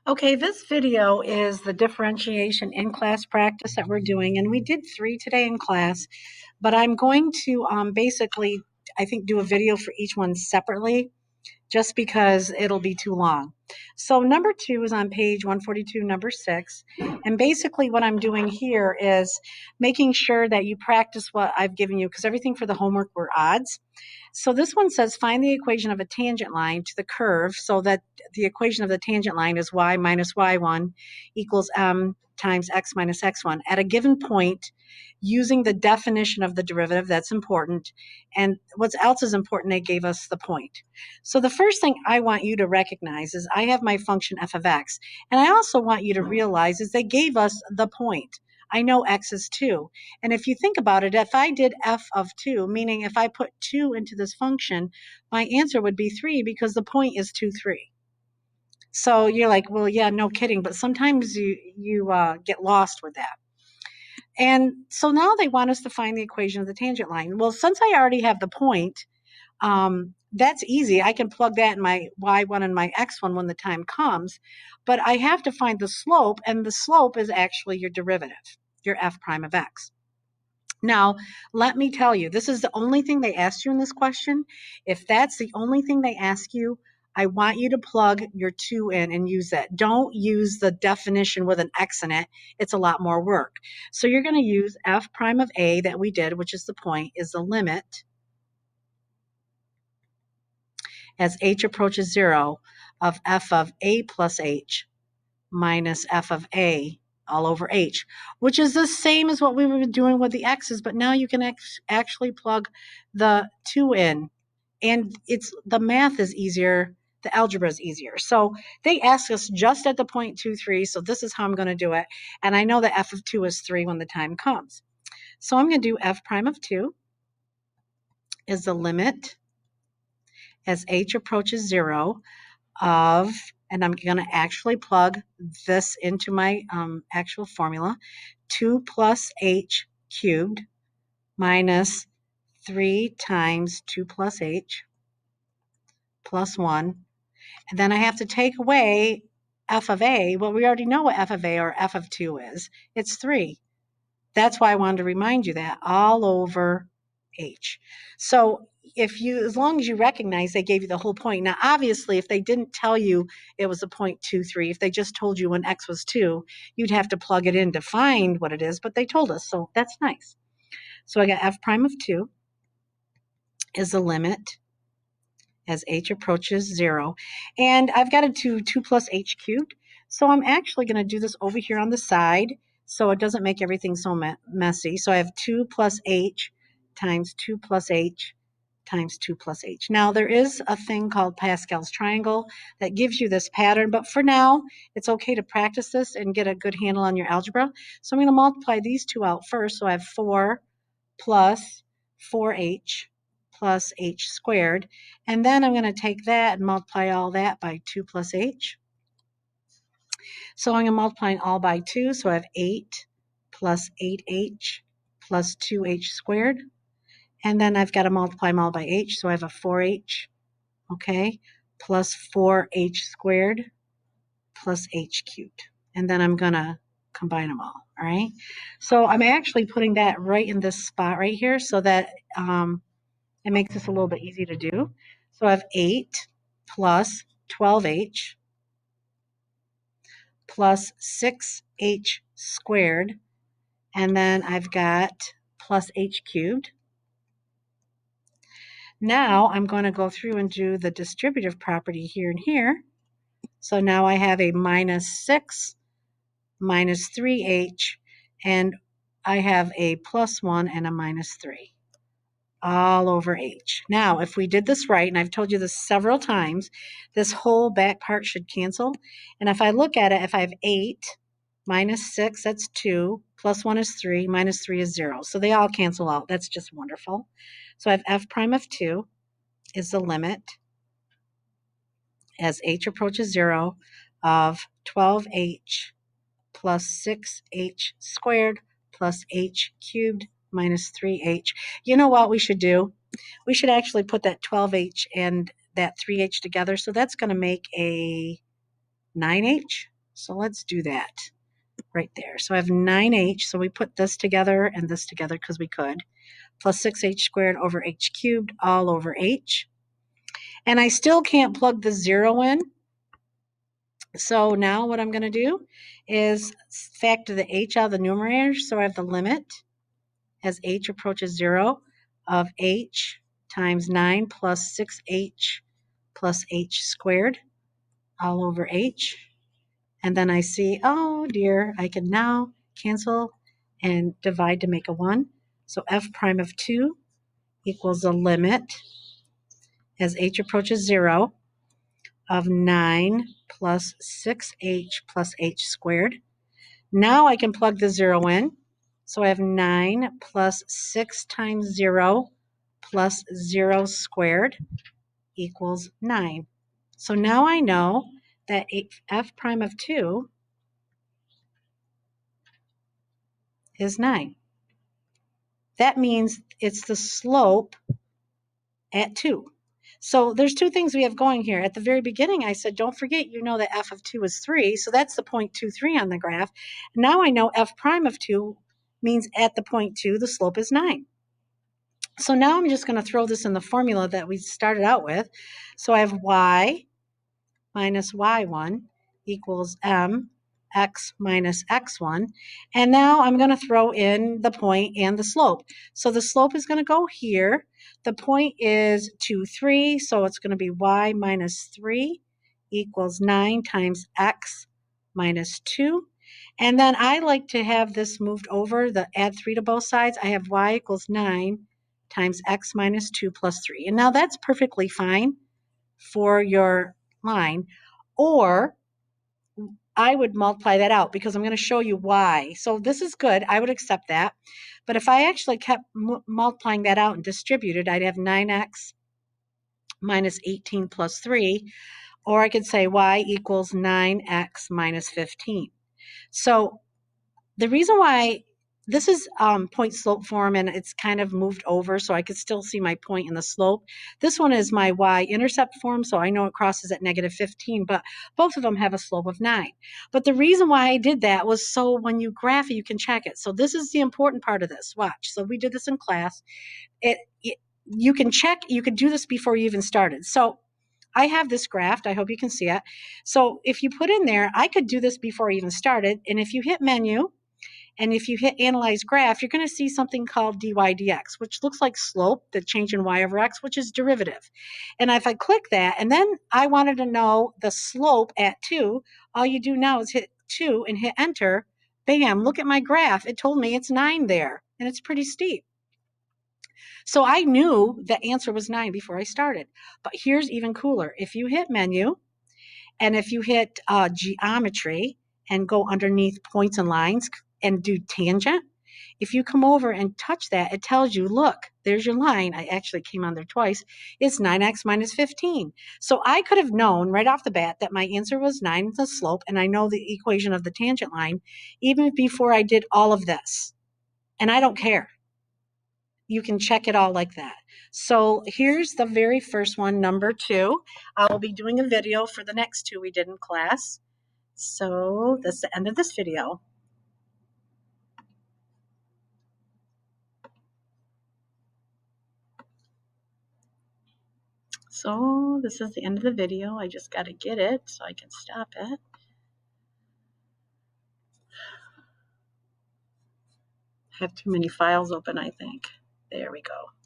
Okay, this video is the differentiation in class practice that we're doing, and we did 3 today in class, but I'm going to basically, I think, do a video for each one separately just because it'll be too long. So number 2 is on page 142, number 6, and basically what I'm doing here is making sure that you practice what I've given you because everything for the homework were odds. So this one says find the equation of a tangent line to the curve so that the equation of the tangent line is y minus y1 equals m times x minus x1 at a given point using the definition of the derivative. That's important. And what else is important, they gave us the point. So the first thing I want you to recognize is I have my function f of x. And I also want you to realize is they gave us the point. I know x is 2. And if you think about it, if I did f of 2, meaning if I put 2 into this function, my answer would be 3 because the point is 2, 3. So you're like, well, yeah, no kidding. But sometimes you get lost with that. And so now they want us to find the equation of the tangent line. Well, since I already have the point, that's easy. I can plug that in my y1 and my x1 when the time comes. But I have to find the slope, and the slope is actually your derivative, your f prime of x. Now, let me tell you, this is the only thing they asked you in this question. If that's the only thing they ask you, I want you to plug your 2 in and use that. Don't use the definition with an x in it. It's a lot more work. So you're going to use f prime of a that we did, which is the point, is the limit as h approaches 0 of f of a plus h minus f of a all over h, which is the same as what we were doing with the x's, but now you can actually plug the 2 in. And the math is easier, the algebra is easier. So they asked us just at the point 2, 3, so this is how I'm going to do it. And I know that f of 2 is 3 when the time comes. So I'm going to do f prime of 2 is the limit as h approaches 0 of, and I'm going to actually plug this into my actual formula, 2 plus h cubed minus 3 times 2 plus h plus 1. And then I have to take away f of a. Well, we already know what f of a or f of 2 is. It's 3. That's why I wanted to remind you that all over h. So as long as you recognize they gave you the whole point. Now, obviously, if they didn't tell you it was a 0.23, if they just told you when x was 2, you'd have to plug it in to find what it is, but they told us, so that's nice. So I got f prime of 2 is the limit as h approaches 0. And I've got to do 2 plus h cubed. So I'm actually going to do this over here on the side so it doesn't make everything so messy. So I have 2 plus h times 2 plus h times 2 plus h. Now, there is a thing called Pascal's triangle that gives you this pattern, but for now, it's okay to practice this and get a good handle on your algebra. So I'm going to multiply these two out first. So I have 4 plus 4h plus h squared. And then I'm going to take that and multiply all that by 2 plus h. So I'm going to multiply all by 2. So I have 8 plus 8h plus 2h squared. And then I've got to multiply them all by h. So I have a 4h, okay, plus 4h squared plus h cubed. And then I'm going to combine them all right? So I'm actually putting that right in this spot right here so that it makes this a little bit easy to do. So I have 8 plus 12h plus 6h squared, and then I've got plus h cubed. Now I'm going to go through and do the distributive property here and here. So now I have a minus 6 minus 3h, and I have a plus 1 and a minus 3 all over h. Now, if we did this right, and I've told you this several times, this whole back part should cancel. And if I look at it, if I have 8 minus 6, that's 2, plus 1 is 3, minus 3 is 0. So they all cancel out. That's just wonderful. So I have f prime of 2 is the limit as h approaches 0 of 12h plus 6h squared plus h cubed minus 3h. You know what we should do? We should actually put that 12h and that 3h together. So that's going to make a 9h. So let's do that right there. So I have 9h, so we put this together and this together because we could, plus 6h squared over h cubed all over h. And I still can't plug the 0 in. So now what I'm going to do is factor the h out of the numerator. So I have the limit as h approaches 0 of h times 9 plus 6h plus h squared all over h. And then I see, oh dear, I can now cancel and divide to make a 1. So f prime of 2 equals the limit as h approaches 0 of 9 plus 6h plus h squared. Now I can plug the 0 in. So I have 9 plus 6 times 0 plus 0 squared equals 9. So now I know that f prime of 2 is 9. That means it's the slope at 2. So there's two things we have going here. At the very beginning, I said, don't forget, you know that f of 2 is 3. So that's the 0.23 on the graph. Now I know f prime of 2 means at the point 2, the slope is 9. So now I'm just going to throw this in the formula that we started out with. So I have y minus y1 equals mx minus x1. And now I'm going to throw in the point and the slope. So the slope is going to go here. The point is 2, 3. So it's going to be y minus 3 equals 9 times x minus 2. And then I like to have this moved over, the add 3 to both sides. I have y equals 9 times x minus 2 plus 3. And now that's perfectly fine for your line. Or I would multiply that out because I'm going to show you why. So this is good. I would accept that. But if I actually kept multiplying that out and distributed, I'd have 9x minus 18 plus 3. Or I could say y equals 9x minus 15. So the reason why this is point slope form and it's kind of moved over so I could still see my point in the slope. This one is my y-intercept form, so I know it crosses at negative 15, but both of them have a slope of 9. But the reason why I did that was so when you graph it, you can check it. So this is the important part of this. Watch. So we did this in class. You can check, you could do this before you even started. So I have this graph. I hope you can see it. So if you put in there, I could do this before I even started. And if you hit menu, and if you hit analyze graph, you're going to see something called dy dx, which looks like slope, the change in y over x, which is derivative. And if I click that, and then I wanted to know the slope at 2, all you do now is hit 2 and hit enter. Bam, look at my graph. It told me it's 9 there, and it's pretty steep. So I knew the answer was 9 before I started. But here's even cooler. If you hit menu, and if you hit geometry and go underneath points and lines and do tangent, if you come over and touch that, it tells you, look, there's your line. I actually came on there twice. It's 9x minus 15. So I could have known right off the bat that my answer was 9, the slope, and I know the equation of the tangent line even before I did all of this. And I don't care. You can check it all like that. So here's the very first one, number 2. I'll be doing a video for the next 2 we did in class. So that's the end of this video. So this is the end of the video. I just got to get it so I can stop it. I have too many files open, I think. There we go.